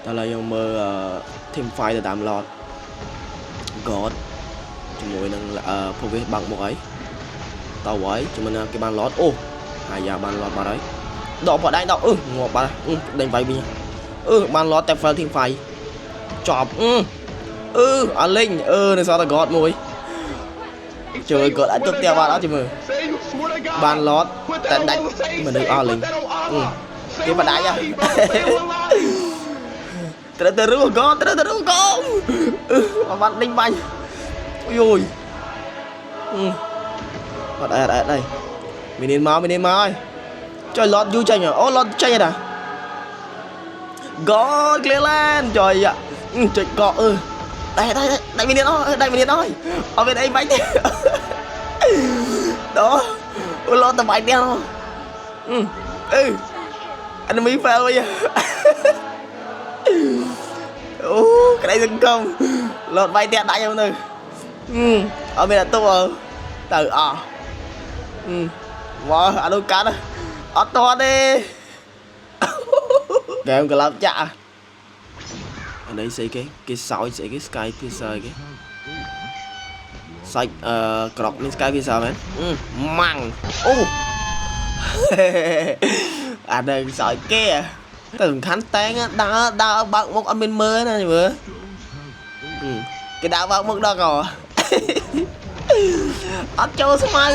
ដល់ហើយយើងមើល team fight ទៅតាម lot god ជាមួយនឹងពួកវាបាក់មុខហើយតើហើយជាមួយនឹងគេបាន lot អូហើយយ៉ាបាន lot បាត់ហើយដកបដៃដកងាប់បាត់ដេញវាយវិញបាន lot តែ fail team fight ចប់អលេងនៅសល់តែ god មួយជួយ god អាចទុកផ្ទះបានអត់ជិះមើលបាន lot តែដាច់មនុស្សអស់លេងគេបដៃត្រូវទៅរួកត្រូវទៅរួកបានដេញបាញ់យូយអត់អីមីនីនមកហើយចុយ lot យូចេញអូ lot ចេញតា god clear land ចុយចុចកកដៃមីនីនអស់ដៃមីនីនអស់អត់មានអីបាញ់ទេដល់អូ lot ទៅបាញ់ទៀតenemy fail វិញអូក្តីសង្កម lot វាយទៀតដាច់ទៅអត់មានអត់ទៅទៅអស់មកអានោះកាត់អត់តទេហ្គេមក្លាប់ចាក់អានេះស្អីគេសោយស្អីគេ Sky Piercer គេសាច់ក្រកមាន Sky Piercer មែនម៉ាំងអូអានេះសោយគេតែសំខាន់តែងដើរបើកមុខអត់មានមើលណាមើលគេដើរបើកមុខដល់កអត់ចូលស្មៅ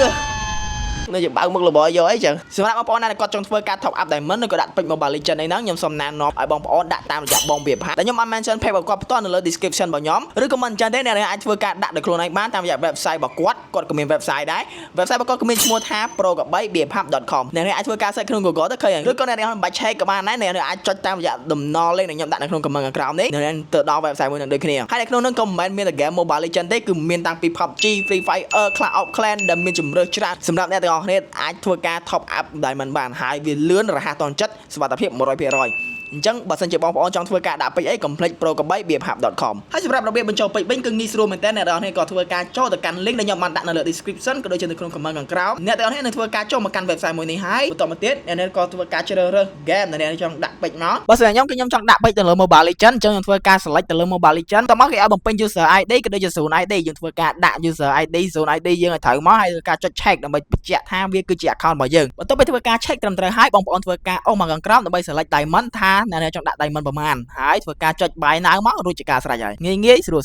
នៅជាបើកមុខលបយកអីចឹងសម្រាប់បងប្អូនដែលគាត់ចង់ធ្វើការ top up diamond ឬក៏ដាក់ពេជ្រ Mobile Legends អីហ្នឹងខ្ញុំសូមណែនាំឲ្យបងប្អូនដាក់តាមរយៈបងវាផាតែខ្ញុំអត់ mention page របស់គាត់ផ្ទាល់នៅលើ description របស់ខ្ញុំឬក៏មិនអញ្ចឹងទេអ្នកអាចធ្វើការដាក់ដោយខ្លួនឯងបានតាមរយៈ website របស់គាត់ក៏មាន website ដែរ website របស់គាត់ក៏មានឈ្មោះថា pro3bphub.com អ្នកអាចធ្វើការ search ក្នុង Google ទៅឃើញឬក៏អ្នកមិនបាច់ check ក៏បានដែរអ្នកអាចចុចតាមរយៈតំណលេខដែលខ្ញុំដាក់នៅក្នុង comment ខាងក្រោមនេះអ្នកទៅដល់ website មួយនឹងដូចគ្នាហើយនៅក្នុងនោះក៏មិនមែនមានតែ game Mobile Legends ទេគឺមានតាំងពី PUBG Free Fire Clash of Clans ដែលមានជម្រើសច្រើនសម្រាប់អ្នកទាំងអស់គ្នាអាចធ្វើការ top up diamond បានហើយវាលឿនរហ័សទាន់ចិត្តសុវត្ថិភាព 100% អញ្ចឹងបើសិនជាបងប្អូនចង់ធ្វើការដាក់ពេជ្រអីកុំភ្លេច pro3bphub.com ហើយសម្រាប់របៀបបញ្ចូលពេជ្រវិញគឺងាយស្រួលមែនតើអ្នកទាំងអស់គ្នាក៏ធ្វើការចូលទៅកាន់ link ដែលខ្ញុំបានដាក់នៅលើ description ក៏ដូចជានៅក្នុង comment ខាងក្រោមអ្នកទាំងអស់គ្នានឹងធ្វើការចូលមកកាន់ website មួយនេះហើយបន្តមកទៀតអ្នកក៏ធ្វើការជ្រើសរើស game ដែលអ្នកចង់ដាក់ពេជ្រមកបើសិនខ្ញុំគឺខ្ញុំចង់ដាក់ពេជ្រទៅលើ Mobile Legends អញ្ចឹងខ្ញុំធ្វើការ select ទៅលើ Mobile Legends តោះមកគេឲ្យបំពេញ user ID ក៏ដូចជា zone ID យើងធ្វើការដាក់ user ID zone ID យើងឲ្យត្រូវមកហើយធ្វើការចុច check ដើម្បីបញ្ជាក់ថាវាគឺជា account របស់យើងបន្ទាប់ពីធ្វើការ check ត្រឹមត្រូវហើយបងប្អូនធ្វើការអូសមកខាងក្រោមដើម្បី select diamond ថាអ្នកចង់ដាក់ diamond ប្រមាណហើយធ្វើការចុច buy now មករួចជាការស្រេចហើយងាយស្រួល